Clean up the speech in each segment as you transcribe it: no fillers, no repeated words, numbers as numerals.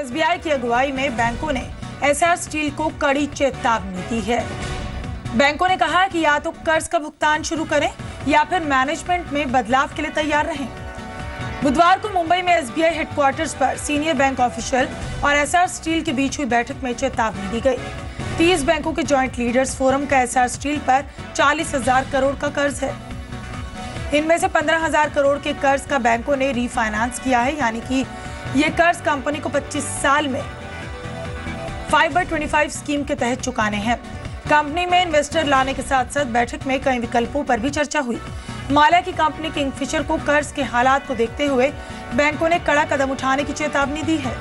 SBI की अगुवाई में बैंकों ने एसआर स्टील को कड़ी चेतावनी दी है। बैंकों ने कहा कि या तो कर्ज का भुगतान शुरू करें या फिर मैनेजमेंट में बदलाव के लिए तैयार रहें। बुधवार को मुंबई में एसबीआई हेडक्वार्टर्स पर सीनियर बैंक ऑफिशियल और एसआर स्टील के बीच हुई बैठक में चेतावनी दी गई। 30 बैंकों के जॉइंट लीडर्स फोरम का एसआर स्टील पर 40,000 करोड़ का कर्ज है। इनमें से 15,000 करोड़ के कर्ज का बैंकों ने रीफाइनेंस किया है, यानी कि ये कर्ज कंपनी को 25 साल में 5/25 स्कीम के तहत चुकाने हैं। कंपनी में इन्वेस्टर लाने के साथ साथ बैठक में कई विकल्पों पर भी चर्चा हुई। माल्या की कंपनी किंगफिशर को कर्ज के हालात को देखते हुए बैंकों ने कड़ा कदम उठाने की चेतावनी दी है।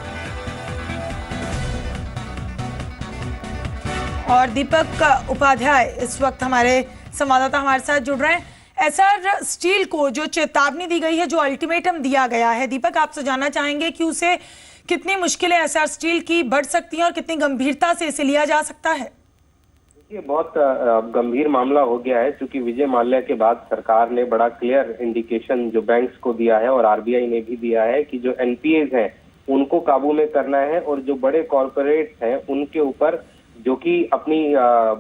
और दीपक उपाध्याय इस वक्त हमारे संवाददाता हमारे साथ जुड़ रहे हैं। एसआर स्टील को जो चेतावनी दी गई है, जो अल्टीमेटम दिया गया है, दीपक आपसे जानना चाहेंगे कि उसे कितनी मुश्किलें एसआर स्टील की बढ़ सकती हैं और कितनी गंभीरता से इसे लिया जा सकता है? ये बहुत गंभीर मामला हो गया है, क्योंकि विजय माल्या के बाद सरकार ने बड़ा क्लियर इंडिकेशन जो बैंक्स को दिया है और आरबीआई ने भी दिया है कि जो एनपीएज हैं उनको काबू में करना है और जो बड़े कॉर्पोरेट्स हैं उनके ऊपर, जो कि अपनी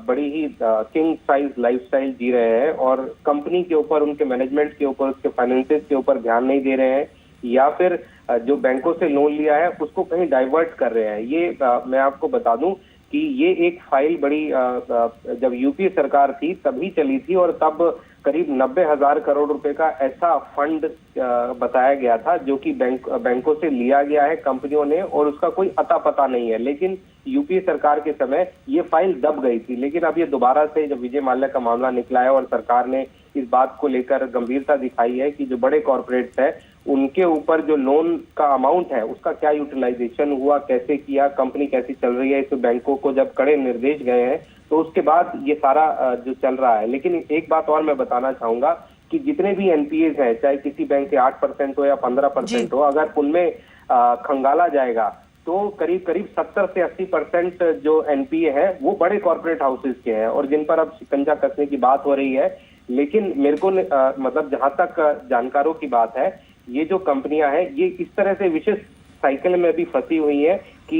बड़ी ही किंग साइज लाइफस्टाइल जी रहे हैं और कंपनी के ऊपर, उनके मैनेजमेंट के ऊपर, उसके फाइनेंसेस के ऊपर ध्यान नहीं दे रहे हैं, या फिर जो बैंकों से लोन लिया है उसको कहीं डाइवर्ट कर रहे हैं। ये मैं आपको बता दूं कि ये एक फाइल बड़ी जब यूपीए सरकार थी तभी चली थी और तब करीब 90,000 करोड़ रुपए का ऐसा फंड बताया गया था जो कि बैंकों से लिया गया है कंपनियों ने, और उसका कोई अता पता नहीं है। लेकिन यूपीए सरकार के समय ये फाइल दब गई थी, लेकिन अब ये दोबारा से जब विजय माल्या का मामला निकला है और सरकार ने इस बात को लेकर गंभीरता दिखाई है कि जो बड़े कॉर्पोरेट्स हैं उनके ऊपर जो लोन का अमाउंट है उसका क्या यूटिलाइजेशन हुआ, कैसे किया, कंपनी कैसी चल रही है, इस बैंकों को जब कड़े निर्देश गए हैं तो उसके बाद ये सारा जो चल रहा है। लेकिन एक बात और मैं बताना चाहूंगा कि जितने भी एनपीएज हैं, चाहे किसी बैंक के 8% हो या 15% हो, अगर उनमें खंगाला जाएगा तो करीब 70 से 80% जो एनपीए है वो बड़े कॉर्पोरेट हाउसेज के हैं और जिन पर अब शिकंजा कसने की बात हो रही है। लेकिन मेरे को मतलब जहां तक जानकारों की बात है, ये जो कंपनियां हैं ये इस तरह से विशेष साइकिल में भी फंसी हुई है कि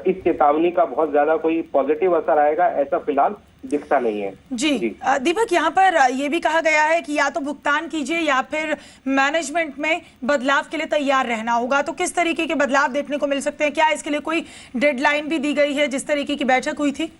इस चेतावनी का बहुत ज्यादा कोई पॉजिटिव असर आएगा ऐसा फिलहाल दिखता नहीं है। जी दीपक, यहाँ पर ये भी कहा गया है कि या तो भुगतान कीजिए या फिर मैनेजमेंट में बदलाव के लिए तैयार रहना होगा। तो किस तरीके के बदलाव देखने को मिल सकते हैं? क्या इसके लिए कोई डेडलाइन भी दी गई है जिस तरीके की बैठक हुई थी?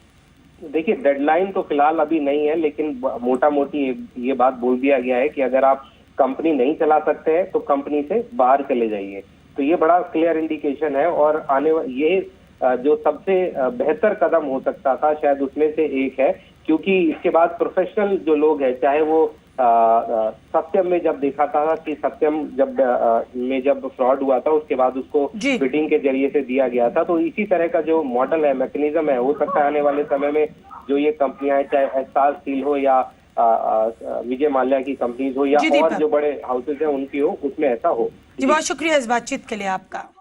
देखिए, डेडलाइन तो फिलहाल अभी नहीं है, लेकिन मोटा मोटी ये बात बोल दिया गया है कि अगर आप कंपनी नहीं चला सकते हैं तो कंपनी से बाहर चले जाइए। तो ये बड़ा क्लियर इंडिकेशन है और ये जो सबसे बेहतर कदम हो सकता था शायद उसमें से एक है, क्योंकि इसके बाद प्रोफेशनल जो लोग हैं, चाहे वो सत्यम में जब देखा था कि सत्यम जब फ्रॉड हुआ था उसके बाद उसको बिडिंग के जरिए से दिया गया था, तो इसी तरह का जो मॉडल है, मैकेनिज्म है, हो सकता है आने वाले समय में जो ये कंपनियां हैं, चाहे एसआर स्टील हो या विजय माल्या की कंपनीज हो या और जो बड़े हाउसेज हैं उनकी हो, उसमें ऐसा हो। जी, बहुत शुक्रिया इस बातचीत के लिए आपका।